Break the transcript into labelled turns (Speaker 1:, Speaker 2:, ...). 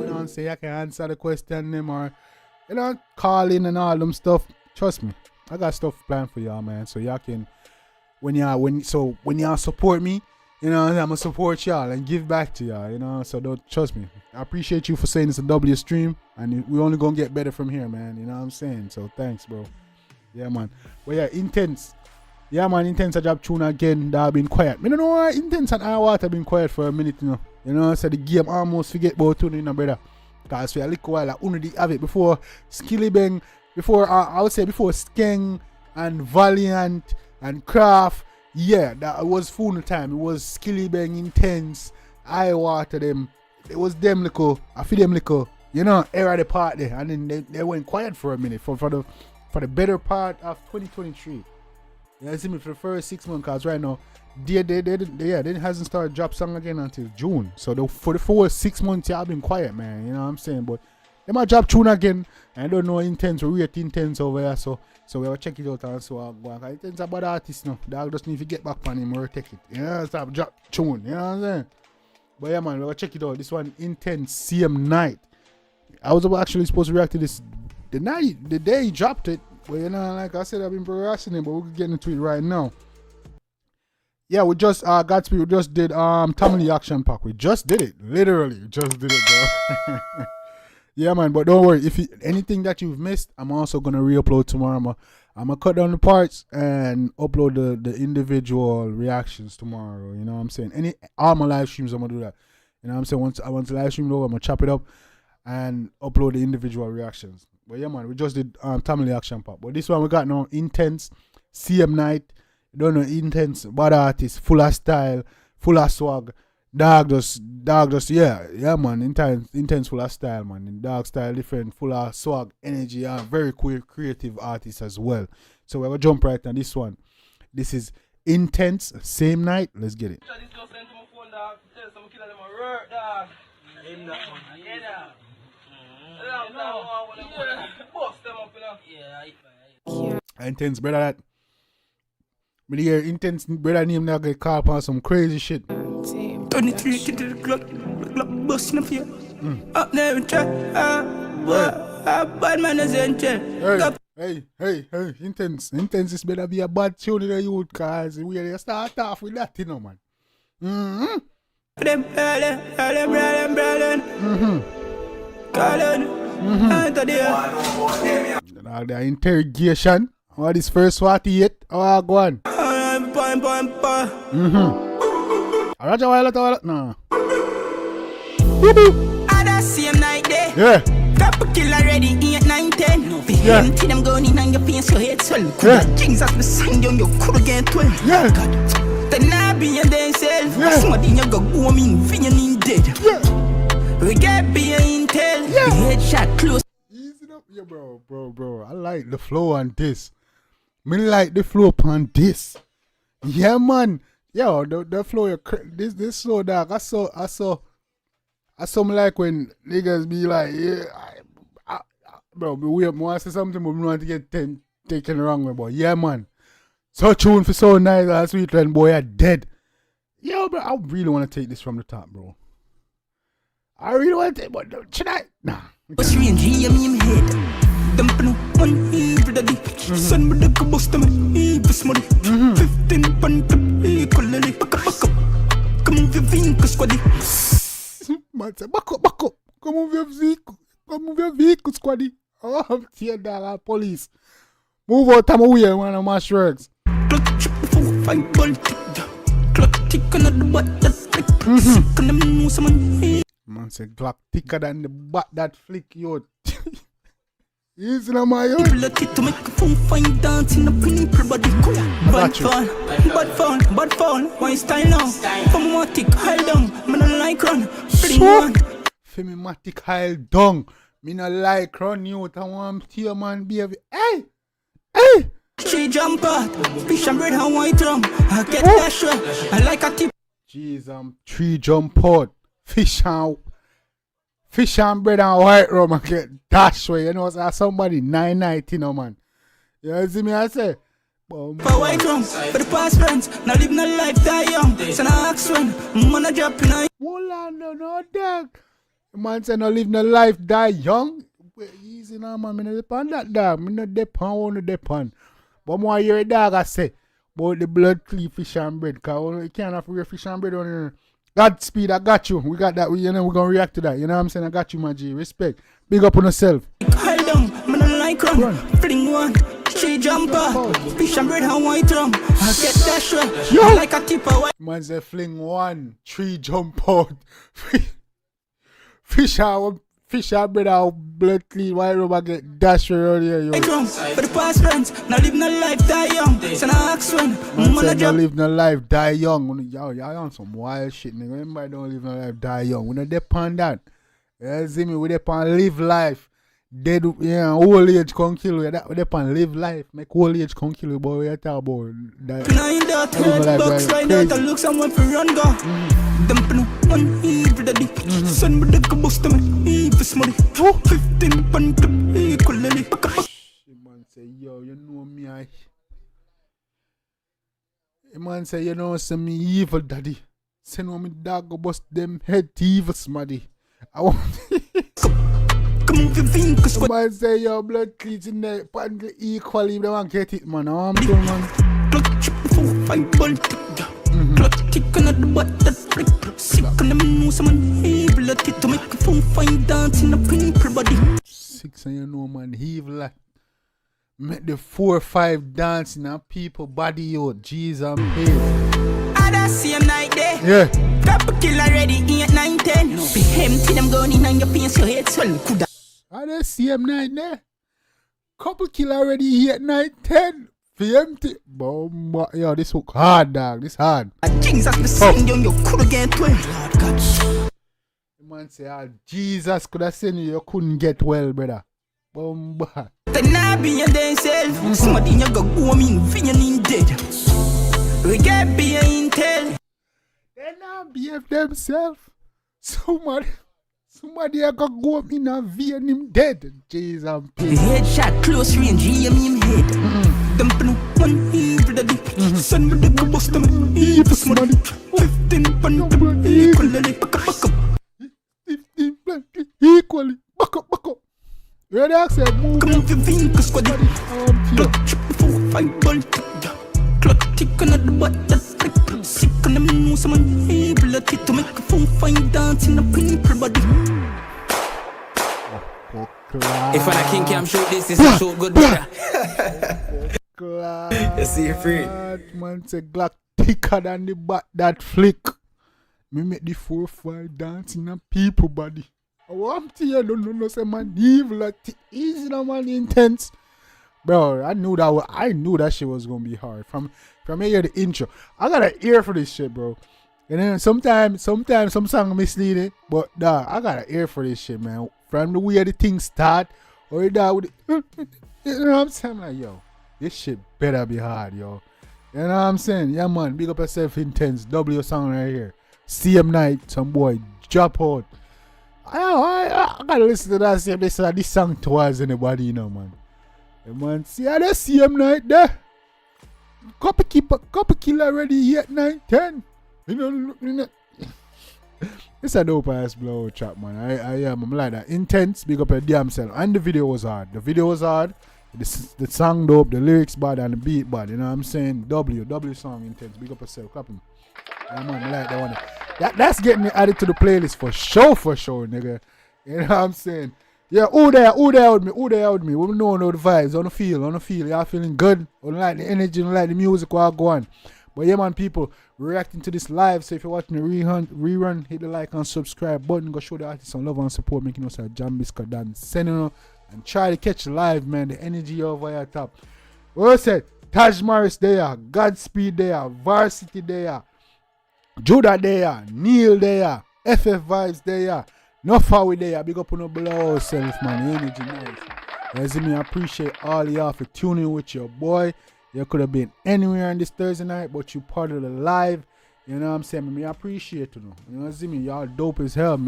Speaker 1: Don't say I can answer the question them or call in and all them stuff. Trust me, I got stuff planned for y'all, man. So y'all can when y'all support me, I'm gonna support y'all and give back to y'all, so don't trust me. I appreciate you for saying it's a W stream and we only gonna get better from here, man. You know what I'm saying? So thanks, bro. Yeah, man. Well, yeah, Intence. Yeah, man, Intence I drop tune again. That been quiet. I don't know why Intence and Iwater been quiet for a minute, So the game almost forget about tuning, brother. Because for a little while, I only have it before Skillibeng, I would say before Skeng and Valiant and Craft. Yeah, that was full time. It was Skillibeng, Intence, Iwater, them. It was them little, I feel them little, era the part there. And then they went quiet for a minute for the better part of 2023. You see me for the first 6 months, because right now, they hasn't started drop song again until June. So for the first 6 months, y'all been quiet, man. You know what I'm saying? But they might drop tune again. I don't know Intence, we rate Intence over here. So we'll check it out and so I'll go. Intence about the artist now. Dog just need to get back on him or take it. Stop drop tune. You know what I'm saying? But yeah, man, we'll check it out. This one, Intence, CM Night. I was actually supposed to react to this the day he dropped it. Well, like I said, I've been procrastinating, but we're getting into it right now. Yeah, we just Godspeed, we just did Tamale Action Pack. We just did it. Literally, just did it, bro. Yeah, man, but don't worry. If anything that you've missed, I'm also gonna re-upload tomorrow. I'm gonna cut down the parts and upload the individual reactions tomorrow. You know what I'm saying? All my live streams, I'm gonna do that. You know what I'm saying? Once the live stream over, I'm gonna chop it up and upload the individual reactions. But yeah, man, we just did Tamale Action Pack. But this one we got now Intence, CM Night. You don't know Intence, bad artist, full of style, full of swag. Dog just yeah, man. Intence full of style, man. Dog style different, full of swag, energy, and very cool, creative artist as well. So we're gonna jump right on this one. This is Intence, Same Night. Let's get it. Intence, brother, that. But here, Intence, brother, name now get caught up on some crazy shit.
Speaker 2: 23 to the clock busting up here. Up there and try. Bad man is in chair.
Speaker 1: Hey, Intence is better be a bad tune in the youth, cause we start off with that, man.
Speaker 2: Them,
Speaker 1: the interrogation. What is first 48? Oh, go on. Roger, wallet. No.
Speaker 2: Other same night there.
Speaker 1: Yeah.
Speaker 2: Drop a kill already, 8, 9, 10. No, yeah. See them going in on your face, your head swell.
Speaker 1: Yeah.
Speaker 2: Things as the sign down, you could get 12.
Speaker 1: Yeah.
Speaker 2: God. Then I be in themselves.
Speaker 1: Yeah.
Speaker 2: Somebody you go home in, feeling dead.
Speaker 1: Yeah.
Speaker 2: We get be intel.
Speaker 1: Yeah.
Speaker 2: Headshot close.
Speaker 1: Easy up, yeah, bro. I like the flow on this. Me like the flow upon this. Yeah, man. Yo, the flow, this slow dog. I saw me like when niggas be like, yeah, bro, we want to say something, but we want to get taken the wrong way, boy. Yeah, man. So tune for so nice last week, and boy, I dead. Yo, bro, I really want to take this from the top, bro. I really want to take, but should I? Nah.
Speaker 2: What's strange, hear me in my head. Dumping on evil daddy. Son with the bust of me, evil smuddy. 15 pound equally. Back up. Come move your vehicle, squaddy.
Speaker 1: Man say, back up. Come move your vehicle, squaddy. Oh, I'm tear dog, police. Move out of my way, man, I'm mash works.
Speaker 2: Clock chip before 5 ball tick. Clock tick on the butt that flick. Sick on them know someone.
Speaker 1: Man say, clock thicker than the butt that flick, yo. Easy now, my yo.
Speaker 2: People are to make a phone fine dancing up in everybody. Bad fall. Why style now? Femimatic, high down. Me no like run.
Speaker 1: Femimatic, high down. Me no like run, you. I want to man, baby. Hey.
Speaker 2: She jump out. Fish and bread and white rum. I get that shot. I like a tip.
Speaker 1: Jeez, tree jump out. Fish and bread and white rum and get dash way. You know, somebody 990, man. You see me, I say,
Speaker 2: For white rum, for the past friends, now live no life die young. So now ask when, man a drop in a...
Speaker 1: Hold on, no, dog. Man say no live no life die young. Wait, easy now, man. Me no depend that dog. Me no depend, won't depend. But more hear a dog I say about the blood clean fish and bread. Cause you can't have real fish and bread on here. Godspeed, I got you. We got that. We're gonna react to that. You know what I'm saying? I got you, my G. Respect. Big up on yourself.
Speaker 2: Hold on, man I like run. Fling one, tree jumper. Fish and bread and white rum. I get that shot.
Speaker 1: Yo.
Speaker 2: Like a tip of white.
Speaker 1: Man say fling one, tree jump out. Fish and bread out, blood clean, white rubber get dash around here, yo.
Speaker 2: For the past friends, now live no life die young. So now ask when,
Speaker 1: Man
Speaker 2: man
Speaker 1: say
Speaker 2: a
Speaker 1: no
Speaker 2: drop.
Speaker 1: live no life, die young. Y'all on some wild shit, nigga. Remember, don't live no life, die young. We not depend that. You see me? We depend live life. Dead, yeah, old age can kill you. That we depend live life. Make old age can kill you, boy. We talk about that.
Speaker 2: Nine that head box right out and look someone for run go. Dumping one evil daddy. Son with the ghost of me, evil smutty. 15 punt equally.
Speaker 1: Man say, yo, you know me, man say, you know, say me evil daddy. Say no me dog go bust them head evil smaddy. I want man say your blood cleats in the pan equally if they want to get it, man. I'm doing, man.
Speaker 2: Clock chip 4 5 bolt. Clock tick on the butt that flick. Sick on them know someone evil at it to make a phone fine dance in a people body.
Speaker 1: 6 and you know, man, evil at make the 4 5 dance in a people body, yo. Jeez, I'm here.
Speaker 2: I that same night there.
Speaker 1: Yeah.
Speaker 2: Couple kill already 8 9 10. Be empty them going in on your face your head swell. Coulda.
Speaker 1: I the same night there. Couple kill already here 9 10. For empty. Bomb. Yo, this hook hard, dog. This hard.
Speaker 2: Jesus the same young you coulda get 12. Lord God.
Speaker 1: The man say, ah, Jesus could have seen you couldn't get well, brother. Bomb.
Speaker 2: Then I be in themself. Somebody you go go in feeling dead. We get be a intel.
Speaker 1: They not behave themselves. Somebody I got go up in a V and him dead. Jesus, I'm pissed.
Speaker 2: Headshot close range, aim him head. Dumping one evil daddy. Son with the ghost of me, evil smutty. 15 punt equally. Back up.
Speaker 1: 15 blank equally. Back up. Ready, I said, move.
Speaker 2: Come on, 15 squad. Clock chip 4 5 bolt. Clock tick on the butt that flick. Sick on them know someone evil at it to make a phone fine dance in a people body.
Speaker 3: If I'm a king cam shoot this is a shoot good brother.
Speaker 1: You
Speaker 3: see you free.
Speaker 1: Man say Glock thicker than the bat that flick. Me make the 4 5 dance in a people body. I want to hear no say man evil at it. Easy now, man, intense. Bro, I knew that shit was gonna be hard. From here the intro. I got an ear for this shit, bro. And then sometimes some song misleading, but nah, I got an ear for this shit, man. From the way the thing start, or that with you know what I'm saying? Like, yo, this shit better be hard, yo. You know what I'm saying? Yeah, man, big up yourself, Intence. W song right here. Same night, some boy drop out. I gotta listen to that same this song twice anybody, you know, man. The man see how the same night there. Couple kill already 8 9 10. You know. It's a dope ass blow trap, man. I'm like that. Intence, big up your damn self. And the video was hard. The song dope, the lyrics bad, and the beat bad. You know what I'm saying? W song Intence. Big up yourself. Clap him. Yeah, man, I like that one. That's getting me added to the playlist for sure, nigga. You know what I'm saying? Yeah, who there with me? We know the vibes, on the feel. Y'all feeling good? On like the energy, on like the music, while go on. But yeah, man, people reacting to this live. So if you're watching the rerun, hit the like and subscribe button. Go show the artist some love and support, making us a Jambisco dance. Sending and try to catch the live, man. The energy over here top. What I said? Taj Morris there, Godspeed there, Varsity there, Judah there, Neil there, FF Vibes there. No far with there. Big up on the below yourself, man. The energy nice. As me, I appreciate all y'all for tuning with your boy. You could have been anywhere on this Thursday night, but you part of the live. You know what I'm saying? I appreciate you. You know what I mean? Y'all dope as hell, man.